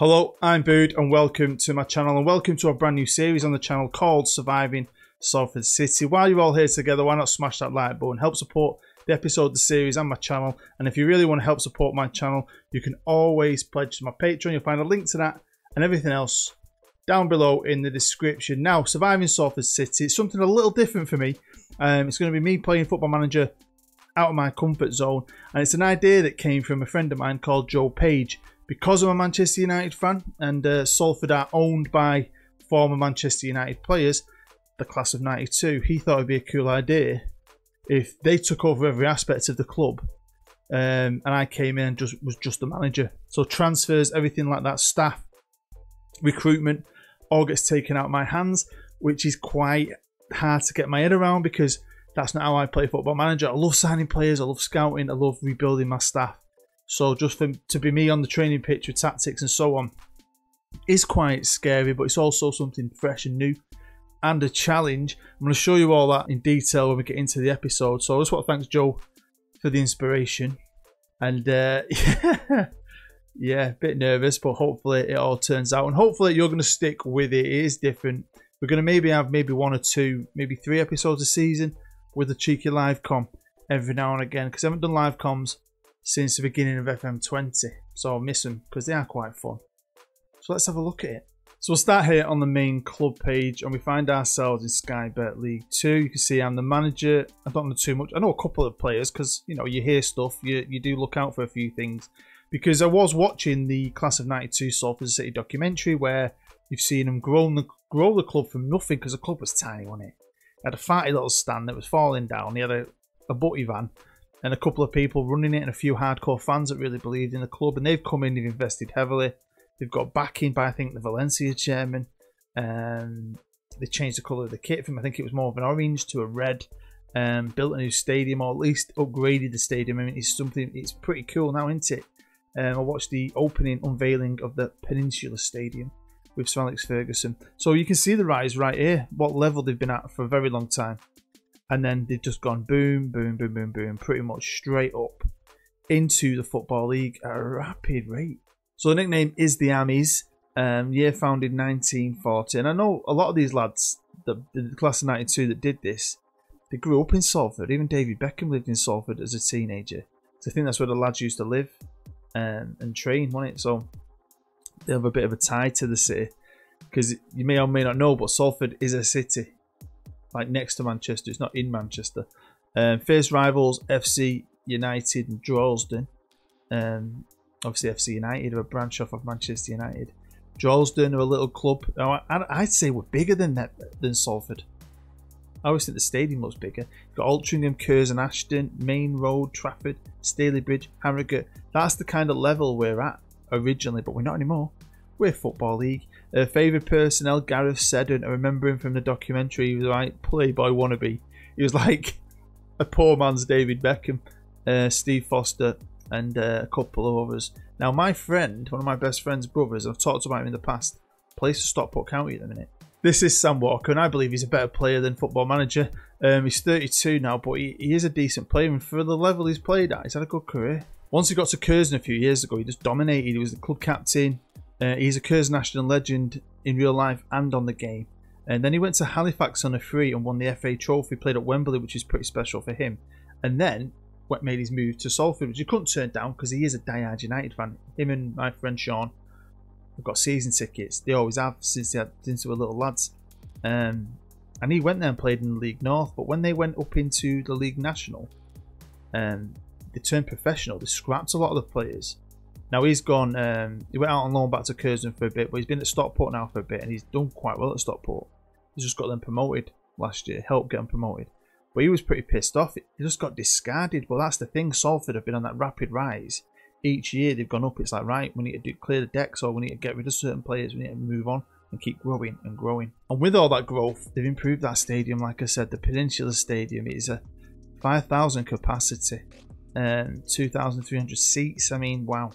Hello, I'm Bood and welcome to my channel and welcome to a brand new series on the channel called Surviving Salford City. While you're all here together, why not smash that like button, help support the episode, the series and my channel. And if you really want to help support my channel, you can always pledge to my Patreon. You'll find a link to that and everything else down below in the description. Now, Surviving Salford City, it's something a little different for me. It's going to be me playing Football Manager out of my comfort zone, and it's an idea that came from a friend of mine called Joe Page. Because I'm a Manchester United fan and Salford are owned by former Manchester United players, the class of '92, he thought it'd be a cool idea if they took over every aspect of the club, and I came in and was just the manager. So transfers, everything like that, staff, recruitment, all gets taken out of my hands, which is quite hard to get my head around because that's not how I play Football Manager. I love signing players, I love scouting, I love rebuilding my staff. So just to be me on the training pitch with tactics and so on is quite scary, but it's also something fresh and new and a challenge. I'm going to show you all that in detail when we get into the episode. So I just want to thank Joe for the inspiration. And yeah, a bit nervous, but hopefully it all turns out. And hopefully you're going to stick with it. It is different. We're going to have maybe 1 or 2, maybe 3 episodes a season with a cheeky live com every now and again. Because I haven't done live comms since the beginning of FM20, so I'll miss them because they are quite fun. So let's have a look at it. So we'll start here on the main club page and we find ourselves in Sky Bet League 2. You can see I'm the manager. I don't know too much. I know a couple of players because, you know, you hear stuff. You do look out for a few things. Because I was watching the Class of '92 Salford City documentary where you've seen them grow the club from nothing because the club was tiny, wasn't it? It had a fatty little stand that was falling down. He had a butty van and a couple of people running it and a few hardcore fans that really believed in the club. And they've come in, they've invested heavily. They've got backing by, I think, the Valencia chairman. They changed the colour of the kit from, I think it was more of an orange to a red. Built a new stadium, or at least upgraded the stadium. I mean, it's pretty cool now, isn't it? I watched the opening unveiling of the Peninsula Stadium with Sir Alex Ferguson. So you can see the rise right here, what level they've been at for a very long time. And then they've just gone boom, boom, boom, boom, boom, pretty much straight up into the Football League at a rapid rate. So the nickname is the Ammies, year founded 1940. And I know a lot of these lads, the class of '92 that did this, they grew up in Salford. Even David Beckham lived in Salford as a teenager. So I think that's where the lads used to live and train, wasn't it? So they have a bit of a tie to the city. Because you may or may not know, but Salford is a city. Like next to Manchester, it's not in Manchester. First rivals, FC United and Droylsden. Obviously FC United are a branch off of Manchester United. Droylsden are a little club. I'd say we're bigger than Salford. I always think the stadium looks bigger. You've got Altrincham, Curzon, Ashton, Main Road, Trafford, Stalybridge, Harrogate. That's the kind of level we're at originally, but we're not anymore. We're Football League. Favourite personnel, Gareth Seddon. I remember him from the documentary. He was like playboy wannabe. He was like a poor man's David Beckham. Steve Foster and a couple of others. Now my friend, one of my best friend's brothers, I've talked about him in the past, plays for Stockport County at the minute. This is Sam Walker and I believe he's a better player than Football Manager. He's 32 now, but he is a decent player, and for the level he's played at, he's had a good career. Once he got to Curzon a few years ago, he just dominated. He was the club captain. He's a Curzon Ashton legend in real life and on the game. And then he went to Halifax on a free and won the FA Trophy, played at Wembley, which is pretty special for him. And then made his move to Salford, which he couldn't turn down because he is a diehard United fan. Him and my friend Sean have got season tickets. They always have since they were little lads. And he went there and played in the League North. But when they went up into the League National, they turned professional. They scrapped a lot of the players. Now he's gone, he went out on loan back to Curzon for a bit, but he's been at Stockport now for a bit and he's done quite well at Stockport. He's just got them promoted last year, helped get them promoted. But he was pretty pissed off. He just got discarded. But that's the thing, Salford have been on that rapid rise. Each year they've gone up. It's like, right, we need to clear the decks, or we need to get rid of certain players. We need to move on and keep growing and growing. And with all that growth, they've improved that stadium. Like I said, the Peninsula Stadium is a 5,000 capacity and 2,300 seats. I mean, wow.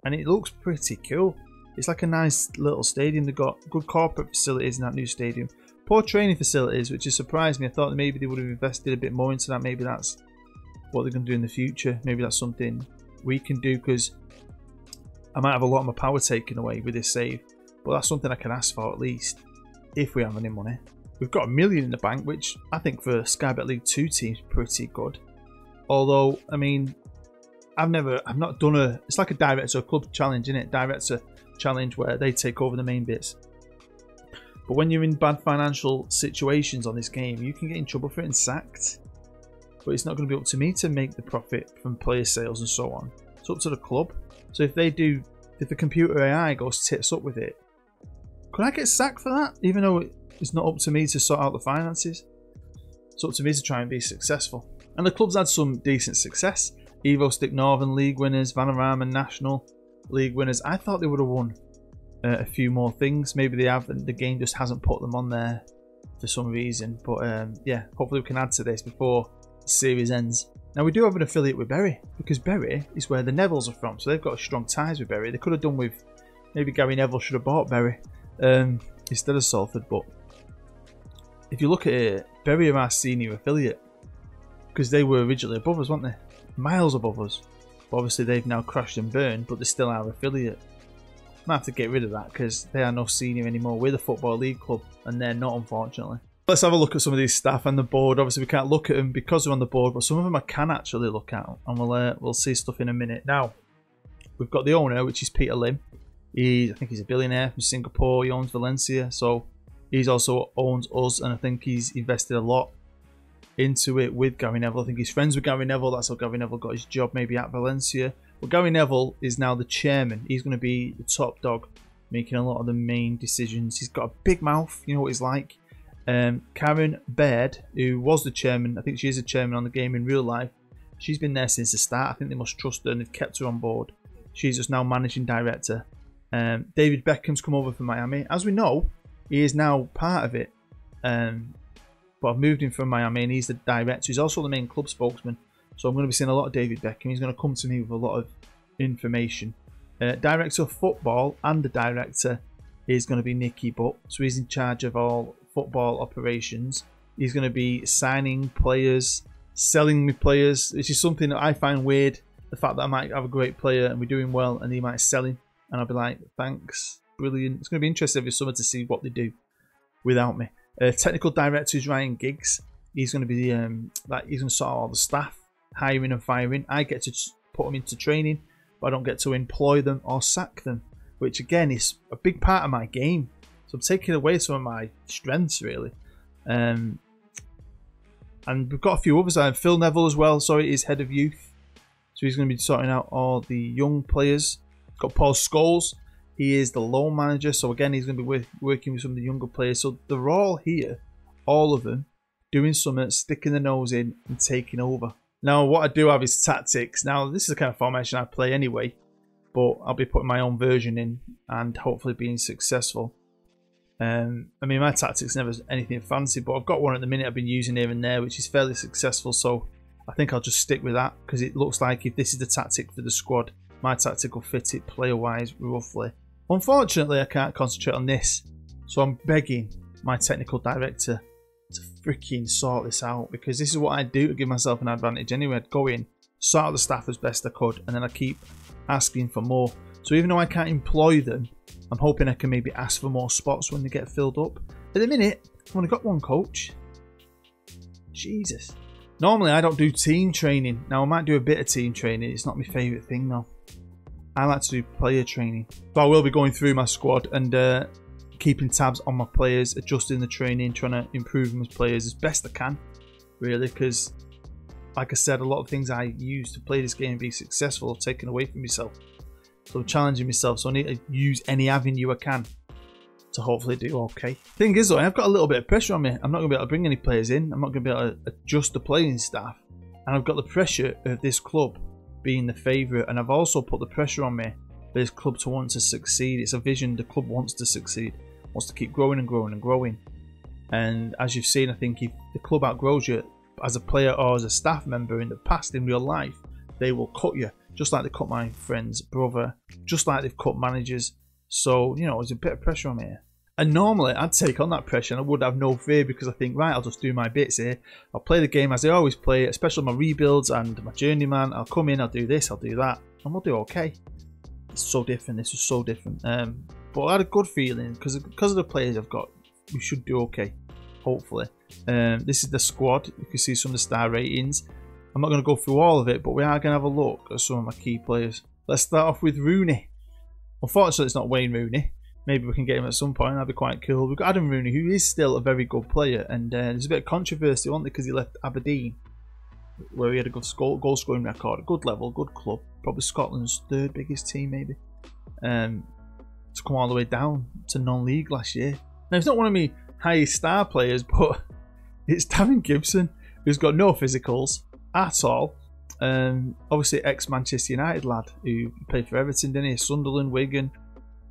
And it looks pretty cool. It's like a nice little stadium. They've got good corporate facilities in that new stadium. Poor training facilities, which has surprised me. I thought that maybe they would have invested a bit more into that. Maybe that's what they're going to do in the future. Maybe that's something we can do, because I might have a lot of my power taken away with this save, but that's something I can ask for at least, if we have any money. We've got $1 million in the bank, which I think for Sky Bet League 2 teams pretty good. Although, I mean, I've not done it's like a director club challenge, isn't it? Director challenge where they take over the main bits. But when you're in bad financial situations on this game, you can get in trouble for it and sacked. But it's not going to be up to me to make the profit from player sales and so on. It's up to the club. So if the computer AI goes tits up with it, could I get sacked for that? Even though it's not up to me to sort out the finances. It's up to me to try and be successful. And the club's had some decent success. Evo Stick Northern League winners, Vanarama National League winners. I thought they would have won a few more things. Maybe they have, and the game just hasn't put them on there for some reason. But yeah, hopefully we can add to this before the series ends. Now we do have an affiliate with Bury, because Bury is where the Nevilles are from, so they've got strong ties with Bury. They could have done with, maybe Gary Neville should have bought Bury instead of Salford. But if you look at it, Bury are our senior affiliate, because they were originally above us, weren't they? Miles above us. But obviously they've now crashed and burned, but they're still our affiliate. I might have to get rid of that because they are no senior anymore. We're the Football League club and they're not, unfortunately. Let's have a look at some of these staff and the board. Obviously we can't look at them because they're on the board, but some of them I can actually look at, and we'll see stuff in a minute. Now, we've got the owner, which is Peter Lim. I think he's a billionaire from Singapore. He owns Valencia, so he's also owns us, and I think he's invested a lot into it with Gary Neville. I think he's friends with Gary Neville. That's how Gary Neville got his job, maybe at Valencia. Well, Gary Neville is now the chairman. He's going to be the top dog, making a lot of the main decisions. He's got a big mouth, you know what he's like. Karen Baird, who was the chairman, I think she is a chairman on the game in real life. She's been there since the start. I think they must trust her and they've kept her on board. She's just now managing director. David Beckham's come over from Miami. As we know, he is now part of it. But I've moved him from Miami and he's the director. He's also the main club spokesman. So I'm going to be seeing a lot of David Beckham. He's going to come to me with a lot of information. Director of football and the director is going to be Nicky Butt. So he's in charge of all football operations. He's going to be signing players, selling me players, which is something that I find weird. The fact that I might have a great player and we're doing well and he might sell him. And I'll be like, thanks, brilliant. It's going to be interesting every summer to see what they do without me. Technical director is Ryan Giggs. He's going to be he's going to sort out all the staff, hiring and firing. I get to put them into training, but I don't get to employ them or sack them, which again is a big part of my game. So I'm taking away some of my strengths really. And we've got a few others. Phil Neville as well. Sorry, is head of youth, so he's going to be sorting out all the young players. Got Paul Scholes. He is the loan manager, so again he's going to be working with some of the younger players. So they're all here, all of them, doing something, sticking their nose in and taking over. Now what I do have is tactics. Now this is the kind of formation I play anyway, but I'll be putting my own version in and hopefully being successful. I mean, my tactics never anything fancy, but I've got one at the minute I've been using here and there, which is fairly successful. So I think I'll just stick with that because it looks like if this is the tactic for the squad, my tactic will fit it player-wise roughly. Unfortunately, I can't concentrate on this, so I'm begging my technical director to freaking sort this out, because this is what I do to give myself an advantage anyway. I'd go in, sort out the staff as best I could, and then I keep asking for more. So even though I can't employ them, I'm hoping I can maybe ask for more spots when they get filled up. At the minute, I've only got one coach. Jesus. Normally, I don't do team training. Now, I might do a bit of team training. It's not my favourite thing, though. I like to do player training. So I will be going through my squad and keeping tabs on my players, adjusting the training, trying to improve them as players as best I can, really, because, like I said, a lot of things I use to play this game and be successful are taken away from myself. So I'm challenging myself, so I need to use any avenue I can to hopefully do okay. Thing is though, I've got a little bit of pressure on me. I'm not going to be able to bring any players in. I'm not going to be able to adjust the playing staff. And I've got the pressure of this club being the favourite, and I've also put the pressure on me for this club to want to succeed. It's a vision. The club wants to succeed, wants to keep growing and growing and growing. And as you've seen, I think if the club outgrows you as a player or as a staff member in the past, in real life, they will cut you, just like they cut my friend's brother, just like they've cut managers. So, you know, there's a bit of pressure on me here. And normally I'd take on that pressure and I would have no fear, because I think, right, I'll just do my bits here. I'll play the game as I always play, especially my rebuilds and my journeyman. I'll come in, I'll do this, I'll do that, and we'll do okay. so different. This was so different. But I had a good feeling because of the players I've got. We should do okay, hopefully. This is the squad. You can see some of the star ratings. I'm not going to go through all of it, but we are going to have a look at some of my key players. Let's start off with Rooney. Unfortunately, it's not Wayne Rooney. Maybe we can get him at some point. That'd be quite cool. We've got Adam Rooney, who is still a very good player, and there's a bit of controversy on it because he left Aberdeen, where he had a good goal scoring record, a good level, good club, probably Scotland's third biggest team, maybe. To come all the way down to non-league last year. Now, he's not one of my highest star players, but it's Darren Gibson, who's got no physicals at all. Obviously, ex-Manchester United lad who played for Everton, didn't he? Sunderland, Wigan,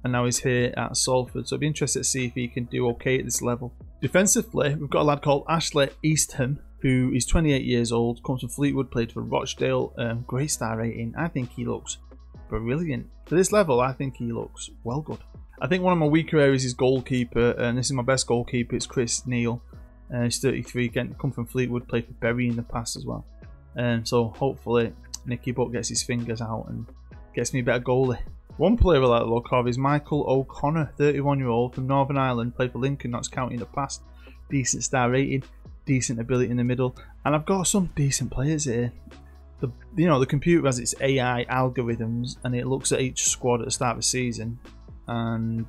and now he's here at Salford. So I'd be interested to see if he can do okay at this level. Defensively, we've got a lad called Ashley Eastham, who is 28 years old, comes from Fleetwood, played for Rochdale. Great star rating. I think he looks brilliant. For this level, I think he looks well good. I think one of my weaker areas is goalkeeper, and this is my best goalkeeper. It's Chris Neal. He's 33, again, come from Fleetwood, played for Bury in the past as well. So hopefully Nicky Butt gets his fingers out and gets me a better goalie. One player I like the look of is Michael O'Connor, 31-year-old from Northern Ireland, played for Lincoln, Notts County in the past. Decent star rating, decent ability in the middle, and I've got some decent players here. The computer has its AI algorithms, and it looks at each squad at the start of the season, and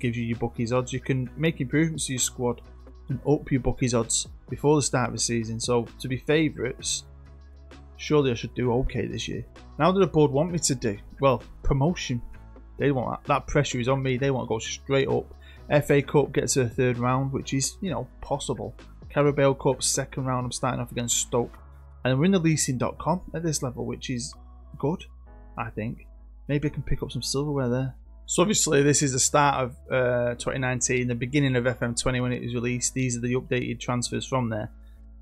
gives you your bookies odds. You can make improvements to your squad and up your bookies odds before the start of the season. So to be favourites, surely I should do okay this year. Now what do the board want me to do? Well, promotion. They want that pressure is on me. They want to go straight up. FA Cup gets to the third round, which is possible. Carabao Cup second round. I'm starting off against Stoke, and we're in the leasing.com at this level, which is good, I think. Maybe I can pick up some silverware there. So obviously this is the start of 2019, the beginning of FM20 when it was released. These are the updated transfers from there,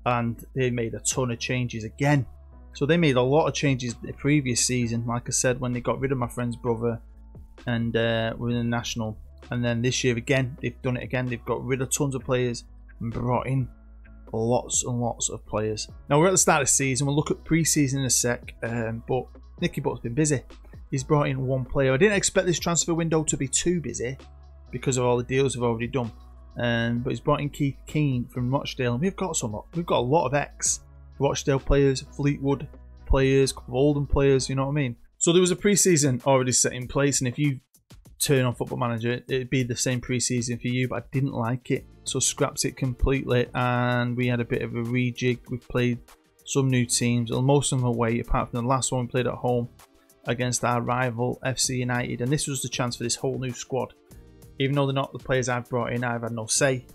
and they made a ton of changes again. So they made a lot of changes the previous season, like I said, when they got rid of my friend's brother and were in the national. And then this year again, they've done it again. They've got rid of tons of players and brought in lots and lots of players. Now we're at the start of the season. We'll look at pre-season in a sec, but Nicky Butt's been busy. He's brought in one player. I didn't expect this transfer window to be too busy because of all the deals we've already done. But he's brought in Keith Keane from Rochdale, and we've got a lot of ex-Rochdale players, Fleetwood players, Oldham players. You know what I mean? So there was a pre-season already set in place, and if you turn on Football Manager, it'd be the same pre-season for you. But I didn't like it, so scrapped it completely, and we had a bit of a rejig. We've played some new teams, and most of them away, apart from the last one we played at home against our rival FC United, and this was the chance for this whole new squad. Even though they're not the players I've brought in, I've had no say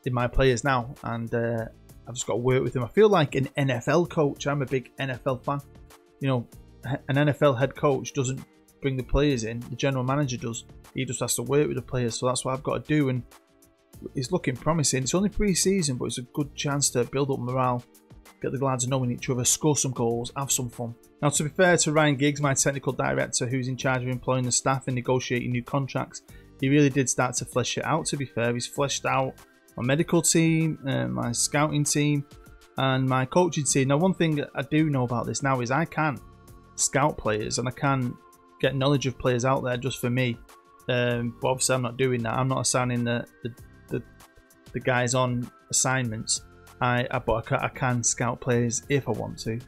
in my players now, and I've just got to work with them. I feel like an NFL coach. I'm a big NFL fan. An NFL head coach doesn't bring the players in, the general manager does. He just has to work with the players, so that's what I've got to do, and it's looking promising. It's only pre-season, but it's a good chance to build up morale, get the lads knowing each other, score some goals, have some fun. Now, to be fair to Ryan Giggs, my technical director, who's in charge of employing the staff and negotiating new contracts, he really did start to flesh it out, to be fair. He's fleshed out my medical team, my scouting team, and my coaching team. Now, one thing I do know about this now is I can scout players, and I can get knowledge of players out there just for me. But obviously I'm not doing that. I'm not assigning the guys on assignments. But I can scout players if I want to.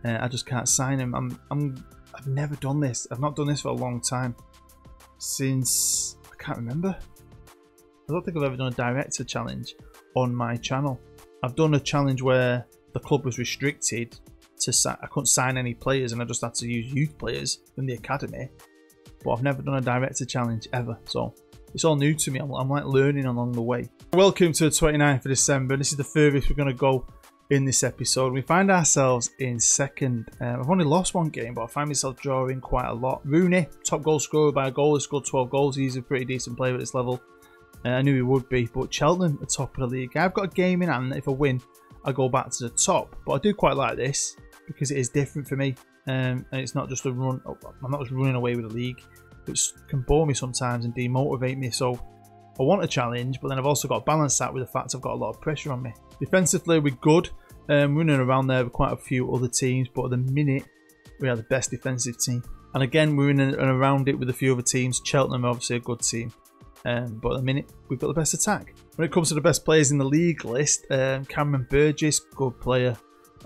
I just can't sign them. I've never done this. I've not done this for a long time. Since I can't remember. I don't think I've ever done a director challenge on my channel. I've done a challenge where the club was restricted to I couldn't sign any players, and I just had to use youth players from the academy. But I've never done a director challenge ever, so it's all new to me. I'm like learning along the way. Welcome to the 29th of December. This is the furthest we're going to go in this episode. We find ourselves in second. I've only lost one game, but I find myself drawing quite a lot. Rooney, top goal scorer by a goal. He scored 12 goals. He's a pretty decent player at this level. I knew he would be, but Cheltenham at the top of the league. I've got a game in hand. If I win, I go back to the top. But I do quite like this because it is different for me, and it's not just a run. I'm not just running away with the league, which can bore me sometimes and demotivate me. So I want a challenge, but then I've also got to balance that with the fact I've got a lot of pressure on me. Defensively, we're good. Running around there with quite a few other teams, but at the minute we are the best defensive team. And again, we're in and around it with a few other teams. Cheltenham are obviously a good team. But at the minute, we've got the best attack. When it comes to the best players in the league list, Cameron Burgess, good player.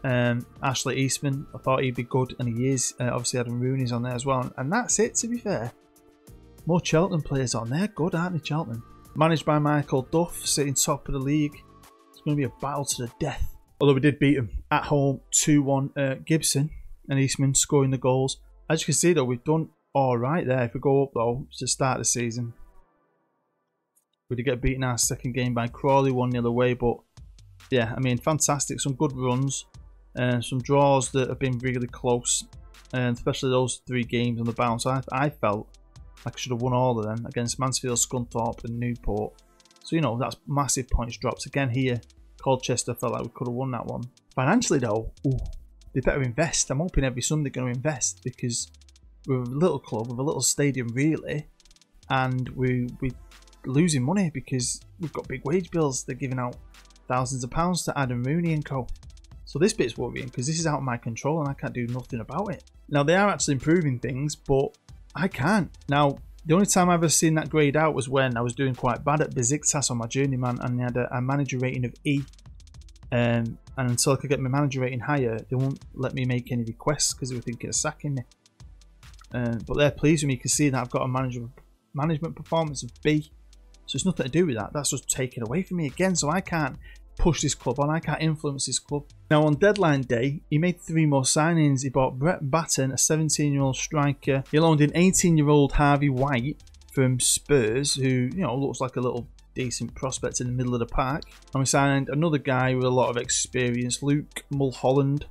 Ashley Eastman, I thought he'd be good, and he is. Obviously, Adam Rooney's on there as well. And that's it, to be fair. More Cheltenham players on there. Good, aren't they, Cheltenham? Managed by Michael Duff, sitting top of the league. It's going to be a battle to the death. Although we did beat them at home 2-1. Gibson and Eastman scoring the goals. As you can see, though, we've done all right there. If we go up, though, to start the season, we did get beaten our second game by Crawley 1-0 away. But, yeah, I mean, fantastic. Some good runs. Some draws that have been really close. And especially those 3 games on the bounce. I felt like I should have won all of them against Mansfield, Scunthorpe and Newport. So, you know, that's massive points drops. Again here, Colchester felt like we could have won that one. Financially, though, they better invest. I'm hoping every Sunday they're going to invest, because we're a little club with a little stadium, really, and we're losing money because we've got big wage bills. They're giving out thousands of pounds to Adam Rooney and co. So this bit's worrying, because this is out of my control and I can't do nothing about it. Now, they are actually improving things, but I can't. Now, the only time I've ever seen that grade out was when I was doing quite bad at Besiktas on my journeyman, and they had a manager rating of E. And until I could get my manager rating higher, they won't let me make any requests because they were thinking of sacking me. But they're pleased with me. You can see that I've got a management performance of B. So it's nothing to do with that. That's just taken away from me again. So I can't push this club on. I can't influence this club. Now, on deadline day, he made 3 more signings. He bought Brett Batten, a 17-year-old striker. He loaned in 18-year-old Harvey White from Spurs, who, you know, looks like a little decent prospect in the middle of the park. And we signed another guy with a lot of experience, Luke Mulholland.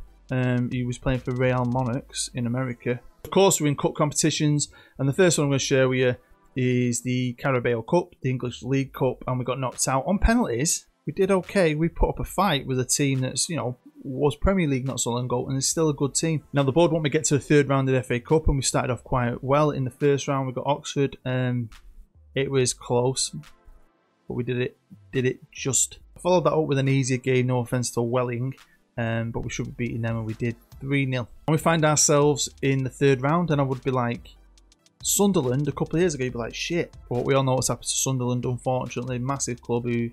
He was playing for Real Monarchs in America. Of course, we're in cup competitions, and the first one I'm going to share with you is the Carabao Cup, the English League Cup, and we got knocked out on penalties. We did okay. We put up a fight with a team that's, you know, was Premier League not so long ago, and is still a good team. Now, the board want me to get to the 3rd round of the FA Cup, and we started off quite well. In the 1st round, we got Oxford. It was close, but we did it just. I followed that up with an easier game, no offence to Welling, but we should be beating them, and we did 3-0. And we find ourselves in the 3rd round, and I would be like, Sunderland a couple of years ago, you'd be like, shit. But we all know what's happened to Sunderland, unfortunately. Massive club who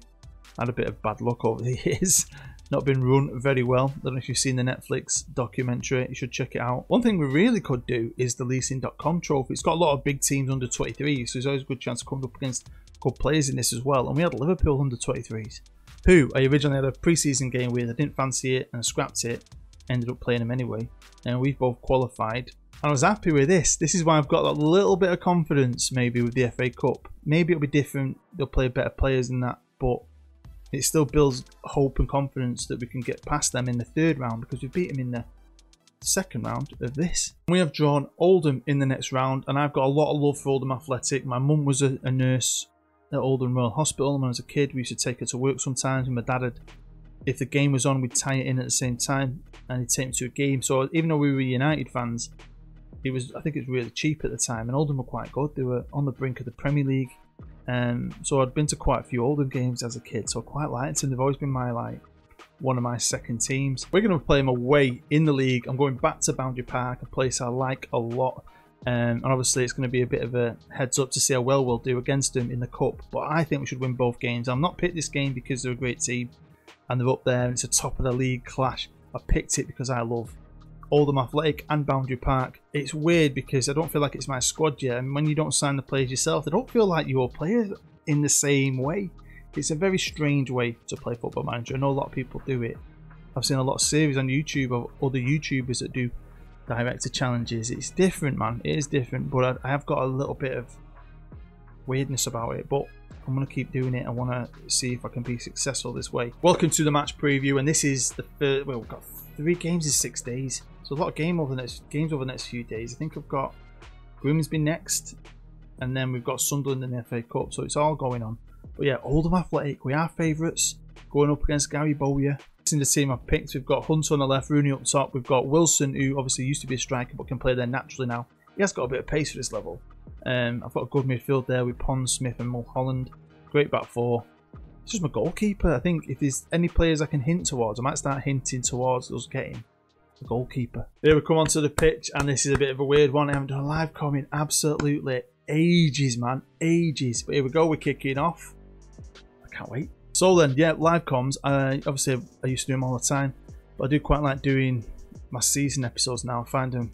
had a bit of bad luck over the years. Not been run very well. I don't know if you've seen the Netflix documentary. You should check it out. One thing we really could do is the leasing.com trophy. It's got a lot of big teams under 23, so there's always a good chance of coming up against good players in this as well. And we had Liverpool under 23s, who I originally had a pre-season game with. I didn't fancy it and I scrapped it. Ended up playing them anyway. And we've both qualified. And I was happy with this. This is why I've got a little bit of confidence maybe with the FA Cup. Maybe it'll be different. They'll play better players than that. But it still builds hope and confidence that we can get past them in the 3rd round, because we beat them in the 2nd round of this. We have drawn Oldham in the next round, and I've got a lot of love for Oldham Athletic. My mum was a nurse at Oldham Royal Hospital, and when I was a kid we used to take her to work sometimes, and my dad had, if the game was on, we'd tie it in at the same time and he'd take me to a game. So even though we were United fans, I think it was really cheap at the time, and Oldham were quite good. They were on the brink of the Premier League. So I'd been to quite a few Oldham games as a kid, so I quite liked them. They've always been one of my second teams. We're going to play them away in the league. I'm going back to Boundary Park, a place I like a lot. And obviously it's going to be a bit of a heads up to see how well we'll do against them in the Cup. But I think we should win both games. I'm not picked this game because they're a great team and they're up there and it's a top of the league clash. I picked it because I love Oldham Athletic and Boundary Park. It's weird because I don't feel like it's my squad yet, and when you don't sign the players yourself, they don't feel like your players in the same way. It's a very strange way to play Football Manager. I know a lot of people do it. I've seen a lot of series on YouTube of other YouTubers that do director challenges. It's different, man. It is different, but I have got a little bit of weirdness about it, but I'm going to keep doing it. I want to see if I can be successful this way. Welcome to the match preview, and this is the third. Well, we've got 3 games in 6 days, so a lot of games over the next few days. I think I've got Grimsby next, and then we've got Sunderland in the FA Cup, so it's all going on. But yeah, Oldham Athletic, we are favourites, going up against Gary Bowyer. In the team I've picked, we've got Hunt on the left, Rooney up top. We've got Wilson, who obviously used to be a striker but can play there naturally now. He has got a bit of pace for this level. I've got a good midfield there with Pond, Smith and Mulholland. Great back 4. It's just my goalkeeper. I think if there's any players I can hint towards, I might start hinting towards us getting. the goalkeeper. Here we come onto the pitch, and this is a bit of a weird one. I haven't done a live com in absolutely ages, man. Ages. But here we go, we're kicking off. I can't wait. So then, yeah, live comms. Obviously, I used to do them all the time. But I do quite like doing my season episodes now. I find them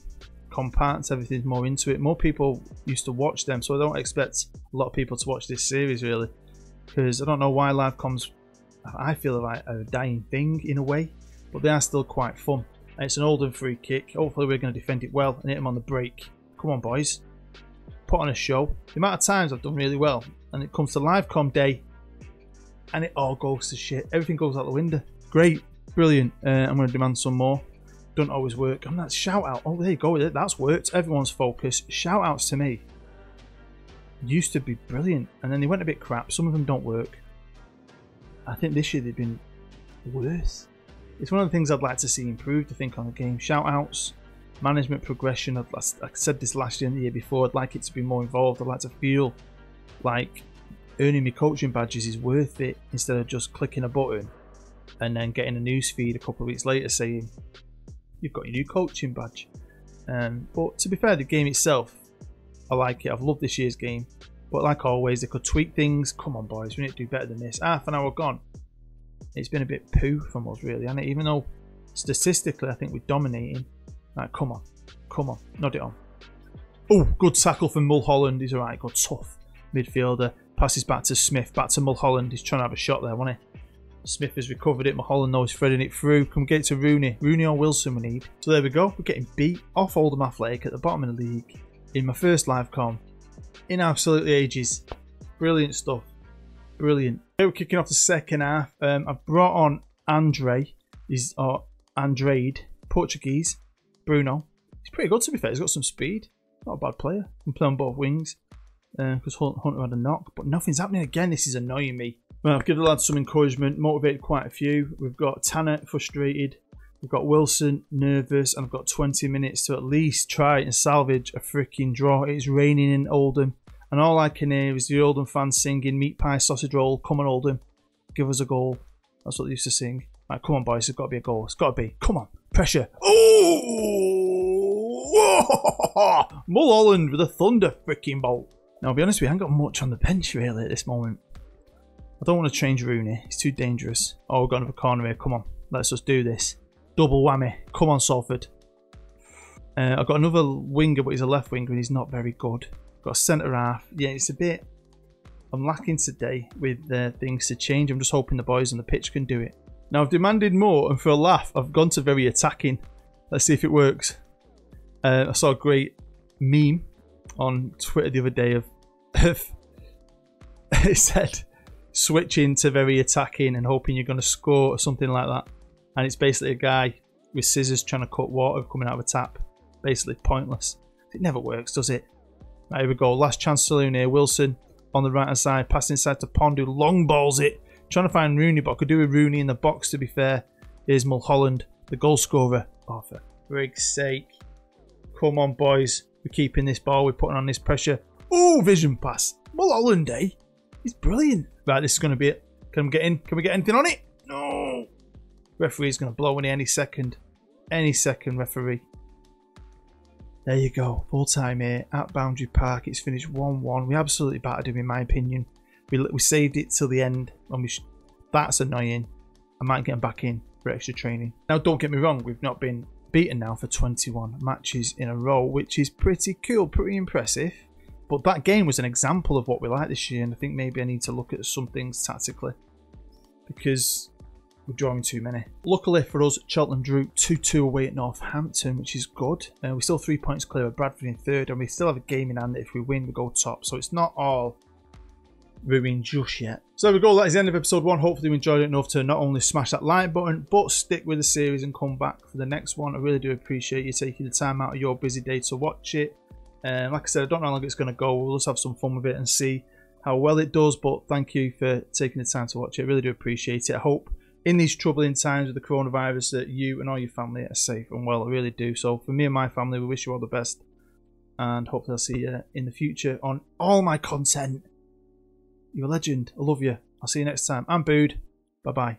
compact, everything's more into it. More people used to watch them, so I don't expect a lot of people to watch this series, really. Because I don't know why live comms, I feel like a dying thing in a way. But they are still quite fun. And it's an Oldham free kick. Hopefully we're going to defend it well and hit them on the break. Come on, boys. Put on a show. The amount of times I've done really well, and it comes to live com day, and it all goes to shit. Everything goes out the window. Great. Brilliant. I'm going to demand some more. Don't always work. I'm not shout out. Oh, there you go. That's worked. Everyone's focus. Shout outs to me used to be brilliant, and then they went a bit crap. Some of them don't work. I think this year they've been worse. It's one of the things I'd like to see improved, I think, on the game. Shout outs, management progression. I said this last year and the year before. I'd like it to be more involved. I'd like to feel like earning my coaching badges is worth it instead of just clicking a button and then getting a news feed a couple of weeks later saying you've got your new coaching badge. But to be fair, the game itself, I like it. I've loved this year's game. But like always, they could tweak things. Come on, boys, we need to do better than this. Half an hour gone. It's been a bit poo from us, really, hasn't it? Even though statistically I think we're dominating. Right, come on. Come on. Nod it on. Oh, good tackle from Mulholland. He's alright. Good, tough midfielder. Passes back to Smith. Back to Mulholland. He's trying to have a shot there, wasn't he? Smith has recovered it. Mulholland knows he's threading it through. Can we get it to Rooney? Rooney or Wilson we need. So there we go. We're getting beat off Oldham Athletic at the bottom of the league in my first live com in absolutely ages. Brilliant stuff. Brilliant. Okay, we're kicking off the second half. I've brought on Andrade, Portuguese. Bruno. He's pretty good, to be fair. He's got some speed. Not a bad player. Can play on both wings. Because Hunter had a knock, but nothing's happening again. This is annoying me. Well, I've given the lads some encouragement, motivated quite a few. We've got Tanner frustrated. We've got Wilson nervous, and I've got 20 minutes to at least try and salvage a freaking draw. It's raining in Oldham, and all I can hear is the Oldham fans singing "Meat pie, sausage roll, come on Oldham, give us a goal." That's what they used to sing. Right, come on, boys, there's got to be a goal. It's got to be. Come on, pressure. Oh! Mulholland with a thunder freaking bolt. Now, I'll be honest with you, I haven't got much on the bench really at this moment. I don't want to change Rooney. He's too dangerous. Oh, we've got another corner here. Come on. Let's just do this. Double whammy. Come on, Salford. I've got another winger, but he's a left winger and he's not very good. Got a centre half. Yeah, it's a bit... I'm lacking today with things to change. I'm just hoping the boys on the pitch can do it. Now, I've demanded more, and for a laugh, I've gone to very attacking. Let's see if it works. I saw a great meme on Twitter the other day of it said switching to very attacking and hoping you're going to score or something like that, and it's basically a guy with scissors trying to cut water coming out of a tap. Basically pointless. It never works, does it? Right, here we go. Last chance saloon here. Wilson on the right hand side, pass inside to Pond, who long balls it, trying to find Rooney, but I could do with Rooney in the box, to be fair. Here's Mulholland, the goal scorer. Oh, for frig's sake. Come on, boys. We're keeping this ball. We're putting on this pressure. Oh, vision pass. Mulholland, eh? He's brilliant. Right, this is going to be it. Can we get in? Can we get anything on it? No. Referee's going to blow in any second. Any second, referee. There you go. Full time here at Boundary Park. It's finished 1-1. We absolutely battered him, in my opinion. We saved it till the end. That's annoying. I might get him back in for extra training. Now, don't get me wrong. We've not been beaten now for 21 matches in a row, which is pretty cool, pretty impressive. But that game was an example of what we like this year, and I think maybe I need to look at some things tactically because we're drawing too many. Luckily for us, Cheltenham drew 2-2 away at Northampton, which is good. We're still 3 points clear of Bradford in third, and we still have a game in hand that if we win, we go top. So it's not all ruined just yet. So there we go, that is the end of episode 1. Hopefully you enjoyed it enough to not only smash that like button, but stick with the series and come back for the next one. I really do appreciate you taking the time out of your busy day to watch it. Like I said, I don't know how long it's going to go. We'll just have some fun with it and see how well it does, but thank you for taking the time to watch it. I really do appreciate it. I hope in these troubling times with the coronavirus that you and all your family are safe and well. I really do. So for me and my family, we wish you all the best, and hopefully I'll see you in the future on all my content. You're a legend. I love you. I'll see you next time. I'm Bood. Bye-bye.